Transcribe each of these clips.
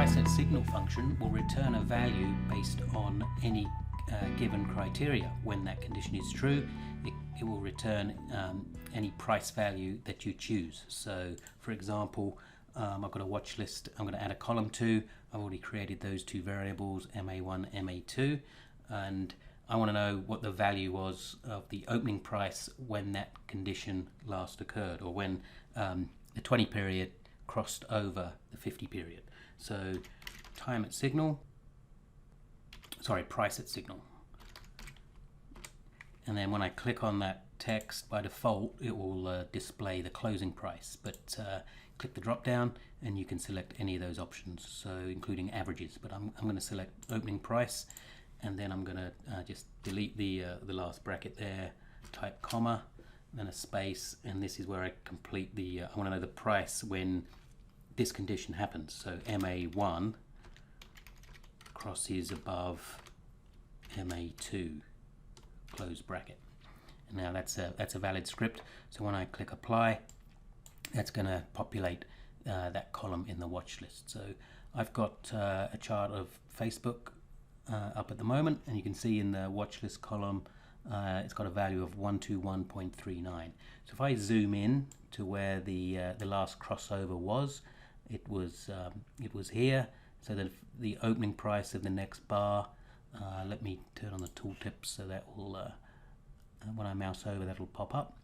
PriceAtSignal function will return a value based on any given criteria. When that condition is true, it will return any price value that you choose. So for example, I've got a watch list I'm going to add a column to. I've already created those two variables, MA1, MA2, and I want to know what the value was of the opening price when that condition last occurred, or when the 20 period crossed over the 50 period. So PriceAtSignal. And then when I click on that text, by default it will display the closing price, but click the drop down and you can select any of those options, so including averages, but I'm going to select opening price, and then I'm going to just delete the last bracket there, type comma, then a space, and this is where I complete the I want to know the price when this condition happens. So MA1 crosses above MA2, close bracket. And now that's a valid script. So when I click apply, that's going to populate that column in the watch list. So I've got a chart of Facebook up at the moment, and you can see in the watch list column it's got a value of 121.39. So if I zoom in to where the last crossover was, it was here. So that the opening price of the next bar, let me turn on the tooltip so that will when I mouse over, that will pop up,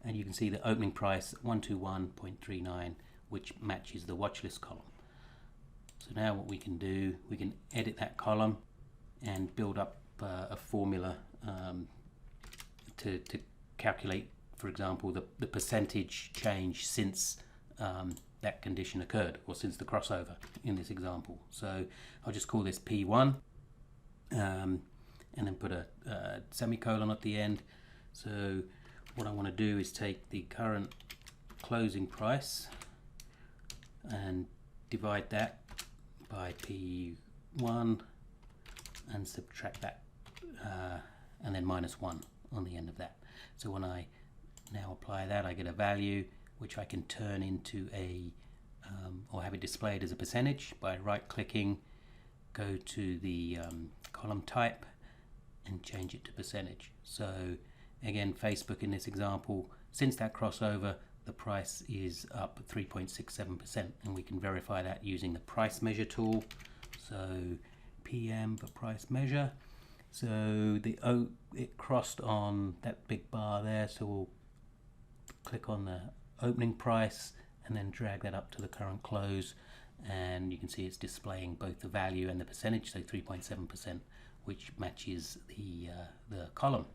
and you can see the opening price 121.39, which matches the watch list column. So now what we can do, we can edit that column and build up a formula to calculate, for example, the percentage change since that condition occurred, or since the crossover in this example. So I'll just call this P1 and then put a semicolon at the end. So what I want to do is take the current closing price and divide that by P1 and subtract that and then -1 on the end of that. So when I now apply that, I get a value which I can turn into a or have it displayed as a percentage by right clicking, go to the column type and change it to percentage. So again, Facebook in this example, since that crossover, the price is up 3.67%, and we can verify that using the price measure tool. So PM for price measure. So it crossed on that big bar there, so we'll click on the opening price and then drag that up to the current close, and you can see it's displaying both the value and the percentage, so 3.7%, which matches the column.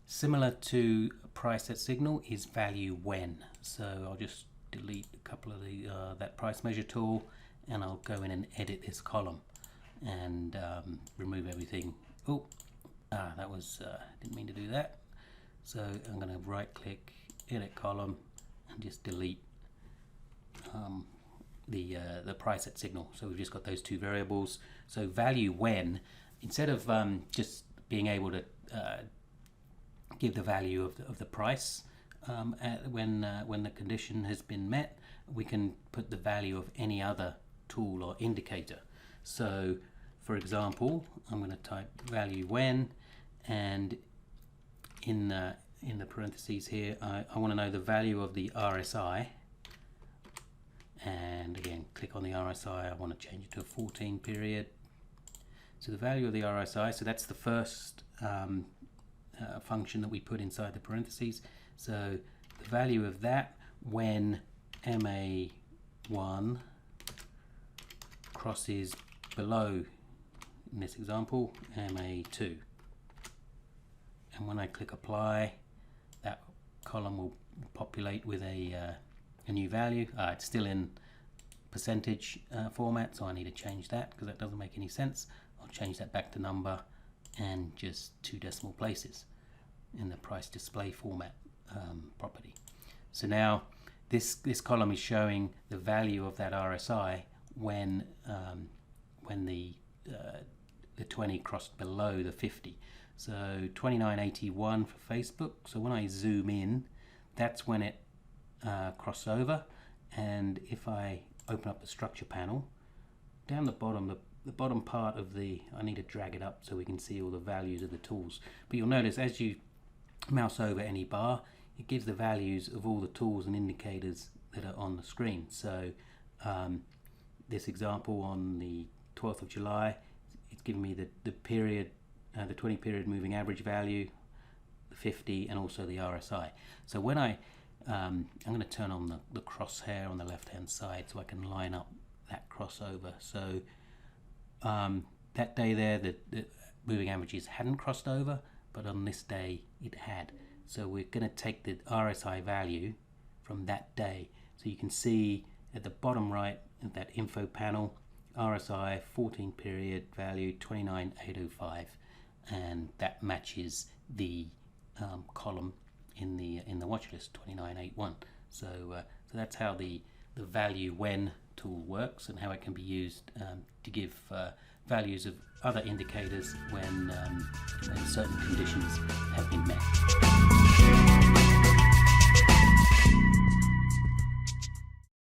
Similar to PriceAtSignal is ValueWhen. So I'll just delete a couple of the that price measure tool, and I'll go in and edit this column and remove everything. Oh, that was didn't mean to do that. So I'm going to right click, edit column, and just delete the PriceAtSignal. So we've just got those two variables. So ValueWhen, instead of just being able to give the value of the price when the condition has been met, we can put the value of any other tool or indicator. So for example, I'm going to type ValueWhen, and in the parentheses here, I want to know the value of the RSI, and again click on the RSI. I want to change it to a 14 period. So the value of the RSI, so that's the first function that we put inside the parentheses. So the value of that when MA1 crosses below, in this example, MA2. And when I click apply, that column will populate with a new value. It's still in percentage format, so I need to change that because that doesn't make any sense. I'll change that back to number and just 2 decimal places in the price display format property. So now this column is showing the value of that RSI when the 20 crossed below the 50. So 29.81 for Facebook. So when I zoom in, that's when it crossed over. And if I open up the structure panel, down the bottom, the bottom part of the, I need to drag it up so we can see all the values of the tools. But you'll notice as you mouse over any bar, it gives the values of all the tools and indicators that are on the screen. So this example on the 12th of July, it's giving me the period, the 20 period moving average value, the 50, and also the RSI. So when I'm going to turn on the crosshair on the left hand side so I can line up that crossover. So that day there, the moving averages hadn't crossed over, but on this day it had. So we're going to take the RSI value from that day. So you can see at the bottom right of that info panel, RSI 14 period value 29805, and that matches the column in the watch list 2981. So that's how the ValueWhen tool works, and how it can be used to give values of other indicators when certain conditions have been met.